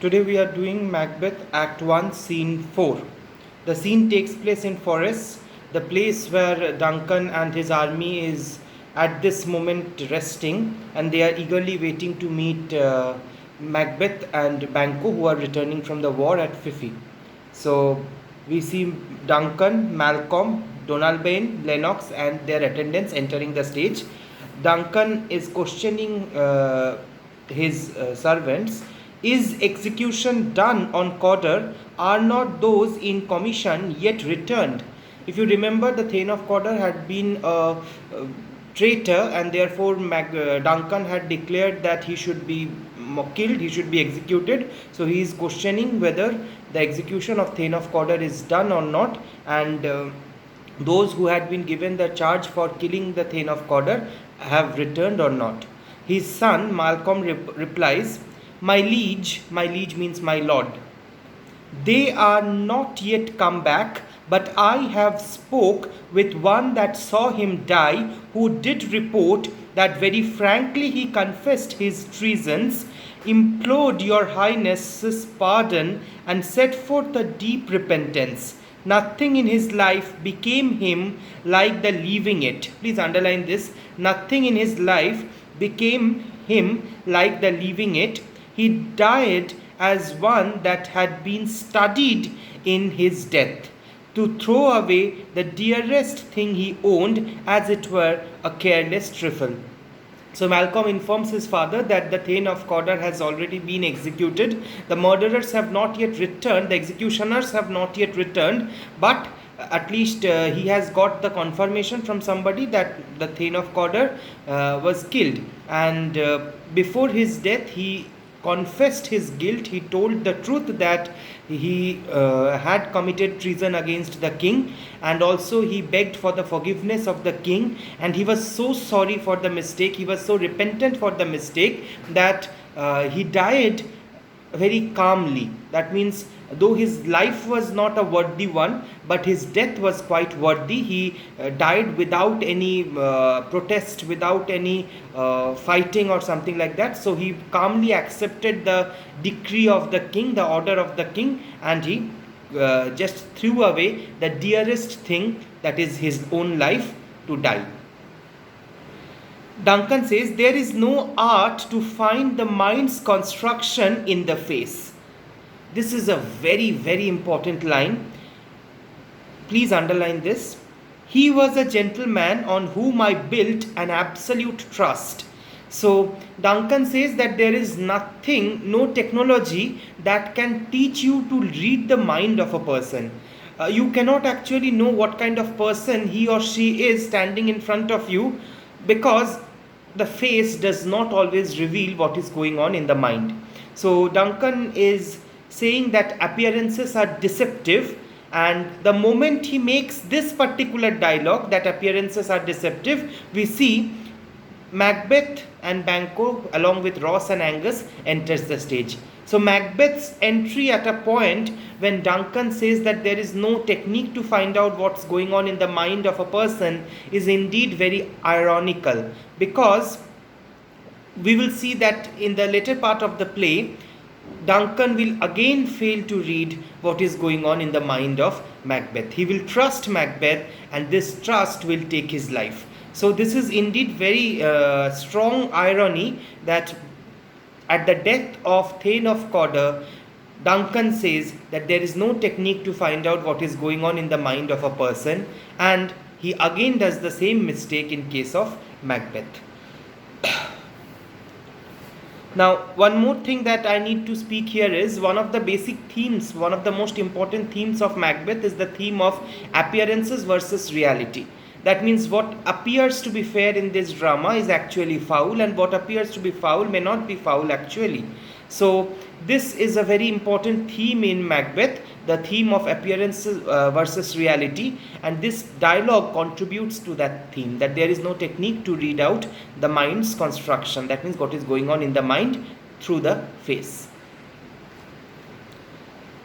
Today we are doing Macbeth Act 1, Scene 4. The scene takes place in forests, the place where Duncan and his army is at this moment resting, and they are eagerly waiting to meet Macbeth and Banquo, who are returning from the war at Fife. So we see Duncan, Malcolm, Donalbain, Lennox and their attendants entering the stage. Duncan is questioning his servants. Is execution done on Cawdor? Are not those in commission yet returned? If you remember, the Thane of Cawdor had been a traitor, and therefore Duncan had declared that he should be killed, he should be executed. So he is questioning whether the execution of Thane of Cawdor is done or not, and those who had been given the charge for killing the Thane of Cawdor have returned or not. His son Malcolm replies, my liege means my lord, they are not yet come back, but I have spoke with one that saw him die, who did report that very frankly he confessed his treasons, implored your highness's pardon, and set forth a deep repentance. Nothing in his life became him like the leaving it. Please underline this. Nothing in his life became him like the leaving it. He died as one that had been studied in his death, to throw away the dearest thing he owned, as it were a careless trifle. So Malcolm informs his father that the Thane of Cawdor has already been executed. The murderers have not yet returned, the executioners have not yet returned, but at least he has got the confirmation from somebody that the Thane of Cawdor was killed. And before his death, he confessed his guilt. He told the truth that he had committed treason against the king, and also he begged for the forgiveness of the king, and he was so sorry for the mistake, he was so repentant for the mistake, that he died very calmly. That means, though his life was not a worthy one, but his death was quite worthy. He died without any protest, without any fighting or something like that. So he calmly accepted the decree of the king, the order of the king, and he just threw away the dearest thing, that is his own life, to die. Duncan says, there is no art to find the mind's construction in the face. This is a very, very important line. Please underline this. He was a gentleman on whom I built an absolute trust. So Duncan says that there is nothing, no technology that can teach you to read the mind of a person. You cannot actually know what kind of person he or she is standing in front of you, because the face does not always reveal what is going on in the mind. So Duncan is saying that appearances are deceptive, and the moment he makes this particular dialogue, that appearances are deceptive, we see Macbeth and Banquo along with Ross and Angus enters the stage. So Macbeth's entry at a point when Duncan says that there is no technique to find out what's going on in the mind of a person is indeed very ironical, because we will see that in the later part of the play, Duncan will again fail to read what is going on in the mind of Macbeth. He will trust Macbeth, and this trust will take his life. So this is indeed very strong irony, that at the death of Thane of Cawdor, Duncan says that there is no technique to find out what is going on in the mind of a person, and he again does the same mistake in case of Macbeth. Now, one more thing that I need to speak here is one of the basic themes, one of the most important themes of Macbeth is the theme of appearances versus reality. That means what appears to be fair in this drama is actually foul, and what appears to be foul may not be foul actually. So this is a very important theme in Macbeth, the theme of appearances versus reality, and this dialogue contributes to that theme, that there is no technique to read out the mind's construction. That means what is going on in the mind through the face.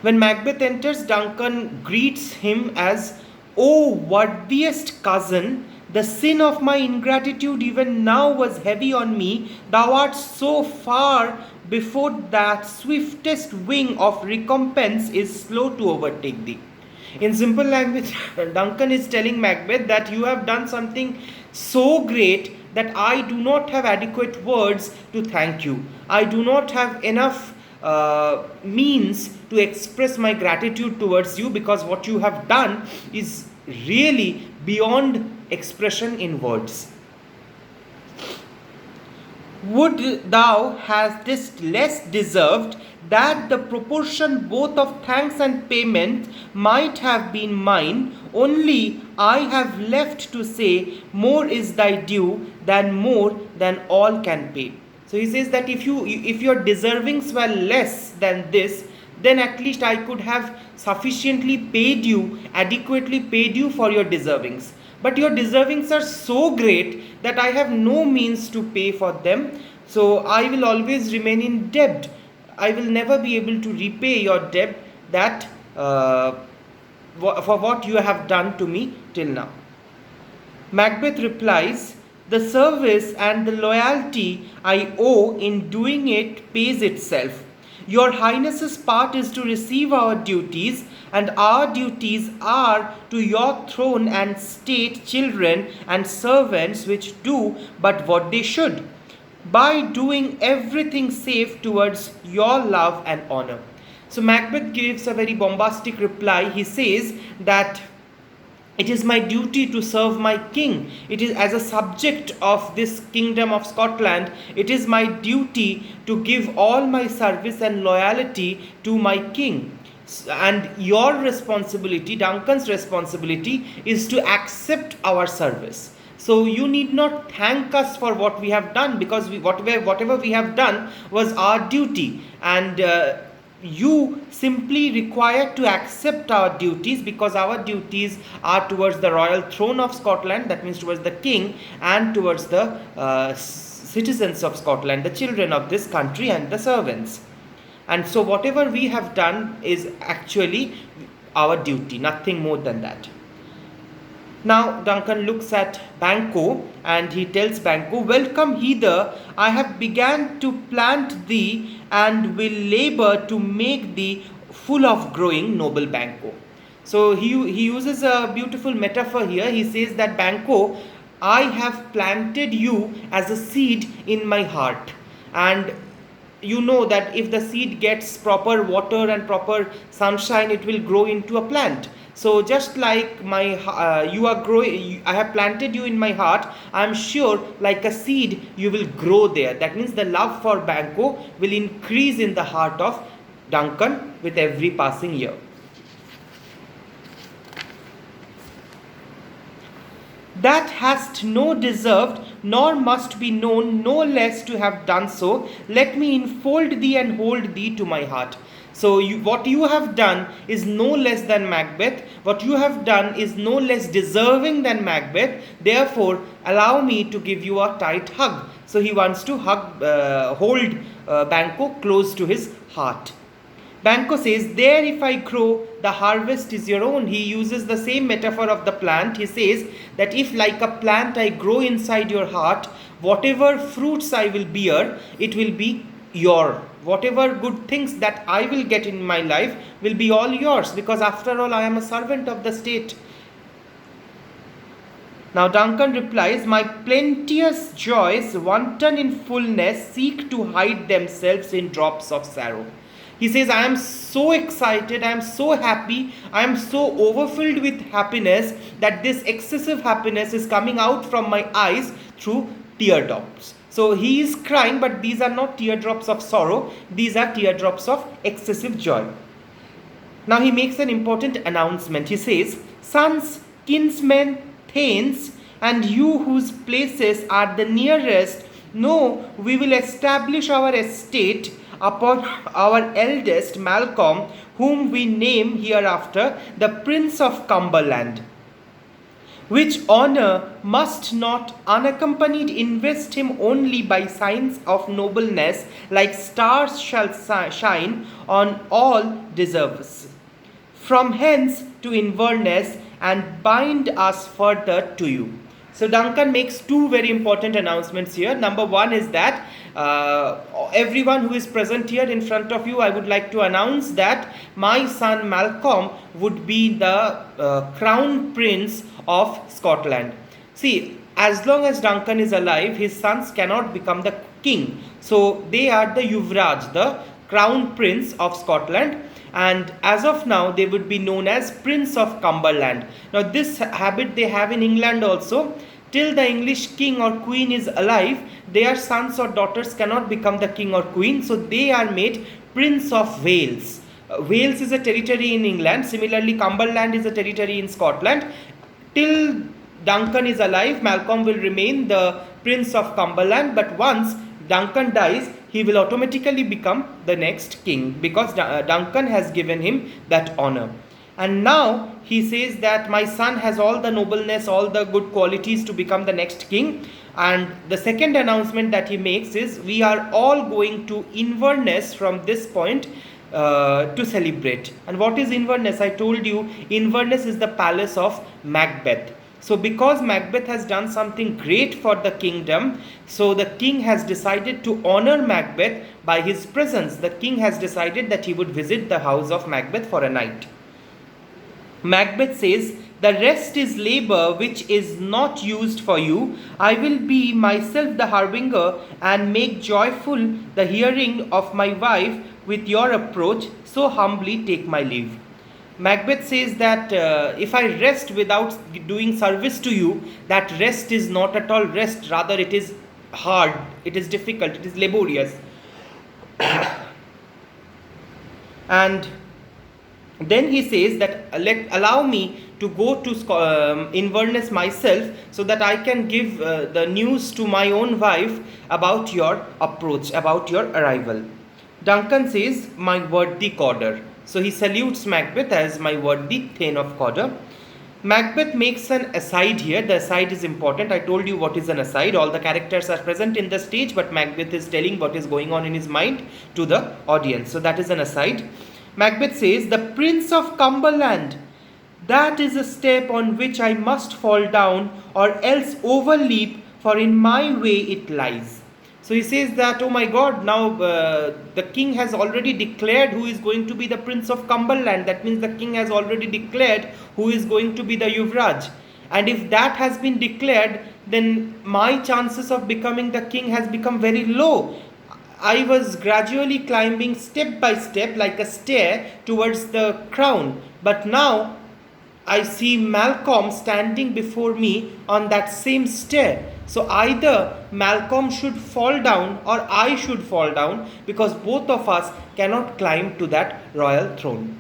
When Macbeth enters, Duncan greets him as, O worthiest cousin, the sin of my ingratitude even now was heavy on me. Thou art so far before that swiftest wing of recompense is slow to overtake thee. In simple language, Duncan is telling Macbeth that you have done something so great that I do not have adequate words to thank you. I do not have enough means to express my gratitude towards you, because what you have done is really beyond expression in words. Would thou hadst less deserved that the proportion both of thanks and payment might have been mine, only I have left to say, more is thy due than more than all can pay. So he says that if your deservings were less than this, then at least I could have sufficiently paid you, adequately paid you for your deservings. But your deservings are so great that I have no means to pay for them. So I will always remain in debt. I will never be able to repay your debt that for what you have done to me till now. Macbeth replies, the service and the loyalty I owe in doing it pays itself. Your Highness's part is to receive our duties, and our duties are to your throne and state children and servants which do but what they should, by doing everything safe towards your love and honor. So Macbeth gives a very bombastic reply. He says that it is my duty to serve my king. It is, as a subject of this kingdom of Scotland, it is my duty to give all my service and loyalty to my king. And your responsibility, Duncan's responsibility, is to accept our service. So you need not thank us for what we have done, because whatever we have done was our duty, and you simply require to accept our duties, because our duties are towards the royal throne of Scotland, that means towards the king, and towards the citizens of Scotland, the children of this country and the servants. And so whatever we have done is actually our duty, nothing more than that. Now Duncan looks at Banquo and he tells Banquo, welcome hither, I have begun to plant thee and will labour to make thee full of growing, noble Banquo. So he uses a beautiful metaphor here. He says that Banquo, I have planted you as a seed in my heart, and you know that if the seed gets proper water and proper sunshine, it will grow into a plant. So just like you are growing, I have planted you in my heart, I am sure like a seed you will grow there. That means the love for Banquo will increase in the heart of Duncan with every passing year. That hast no deserved, nor must be known, no less to have done so. Let me enfold thee and hold thee to my heart. So what you have done is no less than Macbeth. What you have done is no less deserving than Macbeth. Therefore, allow me to give you a tight hug. So he wants to hold Banquo close to his heart. Banquo says, there if I grow, the harvest is your own. He uses the same metaphor of the plant. He says that if like a plant I grow inside your heart, whatever fruits I will bear, it will be your. Whatever good things that I will get in my life will be all yours, because after all I am a servant of the state. Now Duncan replies, my plenteous joys, wanton in fullness, seek to hide themselves in drops of sorrow. He says, I am so excited, I am so happy, I am so overfilled with happiness that this excessive happiness is coming out from my eyes through teardrops. So he is crying, but these are not teardrops of sorrow, these are teardrops of excessive joy. Now he makes an important announcement. He says, sons, kinsmen, thanes, and you whose places are the nearest, know we will establish our estate upon our eldest Malcolm, whom we name hereafter the Prince of Cumberland, which honour must not unaccompanied invest him only by signs of nobleness, like stars shall shine on all deserves, from hence to Inverness, and bind us further to you. So Duncan makes two very important announcements here. Number one is that everyone who is present here in front of you, I would like to announce that my son Malcolm would be the crown prince of Scotland. See, as long as Duncan is alive, his sons cannot become the king. So they are the Yuvraj, the crown prince of Scotland, and as of now they would be known as Prince of Cumberland. Now this habit they have in England also. Till the English king or queen is alive, their sons or daughters cannot become the king or queen, so they are made Prince of Wales. Wales is a territory in England. Similarly, Cumberland is a territory in Scotland. Till Duncan is alive, Malcolm will remain the Prince of Cumberland, but once Duncan dies, he will automatically become the next king, because Duncan has given him that honor. And now he says that my son has all the nobleness, all the good qualities to become the next king. And the second announcement that he makes is, we are all going to Inverness from this point to celebrate. And what is Inverness? I told you, Inverness is the palace of Macbeth. So because Macbeth has done something great for the kingdom, so the king has decided to honor Macbeth by his presence. The king has decided that he would visit the house of Macbeth for a night. Macbeth says, the rest is labor which is not used for you. I will be myself the harbinger and make joyful the hearing of my wife with your approach. So humbly take my leave. Macbeth says that if I rest without doing service to you, that rest is not at all rest, rather it is hard, it is difficult, it is laborious. And then he says that allow me to go to Inverness myself, so that I can give the news to my own wife about your approach, about your arrival. Duncan says, my worthy Cawdor. So he salutes Macbeth as my worthy Thane of Cawdor. Macbeth makes an aside here. The aside is important. I told you what is an aside. All the characters are present in the stage, but Macbeth is telling what is going on in his mind to the audience. So that is an aside. Macbeth says, the Prince of Cumberland, that is a step on which I must fall down or else overleap, for in my way it lies. So he says that, oh my God, now the king has already declared who is going to be the Prince of Cumberland. That means the king has already declared who is going to be the Yuvraj. And if that has been declared, then my chances of becoming the king has become very low. I was gradually climbing step by step like a stair towards the crown. But now I see Malcolm standing before me on that same stair. So either Malcolm should fall down or I should fall down, because both of us cannot climb to that royal throne.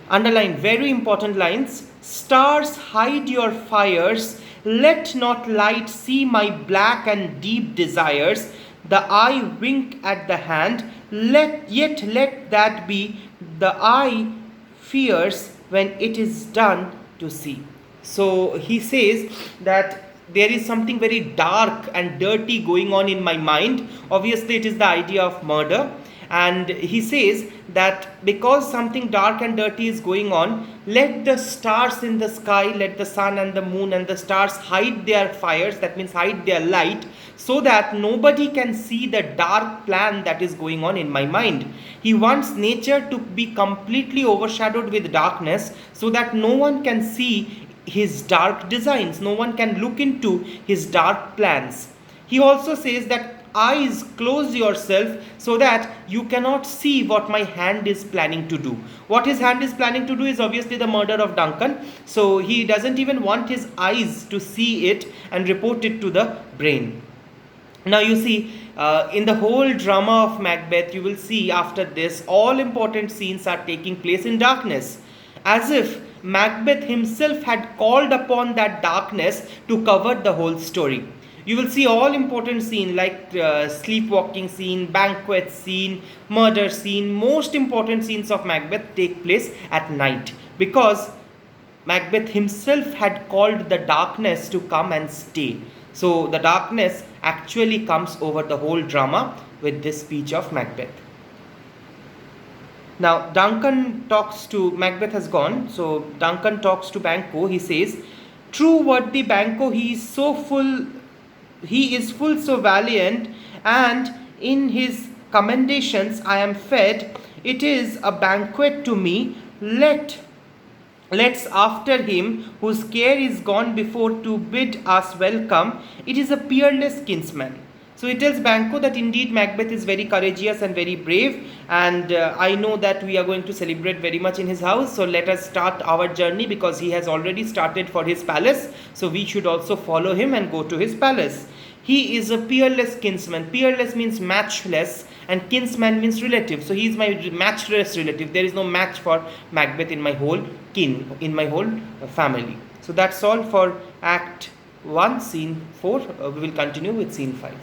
Underline very important lines. Stars, hide your fires. Let not light see my black and deep desires. The eye wink at the hand. Yet let that be the eye fears when it is done to see. So he says that there is something very dark and dirty going on in my mind. Obviously it is the idea of murder. And he says that because something dark and dirty is going on, let the stars in the sky, let the sun and the moon and the stars hide their fires, that means hide their light, so that nobody can see the dark plan that is going on in my mind. He wants nature to be completely overshadowed with darkness, so that no one can see his dark designs, no one can look into his dark plans. He also says that eyes, close yourself so that you cannot see what my hand is planning to do. What his hand is planning to do is obviously the murder of Duncan. So he doesn't even want his eyes to see it and report it to the brain. Now you see, in the whole drama of Macbeth, you will see after this, all important scenes are taking place in darkness, as if Macbeth himself had called upon that darkness to cover the whole story. You will see all important scenes like sleepwalking scene, banquet scene, murder scene. Most important scenes of Macbeth take place at night, because Macbeth himself had called the darkness to come and stay. So the darkness actually comes over the whole drama with this speech of Macbeth. Now Duncan talks to, Macbeth has gone, so Duncan talks to Banquo. He says, True worthy Banco, he is so full, he is full so valiant, and in his commendations I am fed. It is a banquet to me. Let's after him, whose care is gone before to bid us welcome. It is a peerless kinsman. So it tells Banquo that indeed Macbeth is very courageous and very brave, and I know that we are going to celebrate very much in his house. So let us start our journey, because he has already started for his palace. So we should also follow him and go to his palace. He is a peerless kinsman. Peerless means matchless, and kinsman means relative. So he is my matchless relative. There is no match for Macbeth in my whole kin, in my whole family. So that's all for Act 1, Scene 4. We will continue with Scene 5.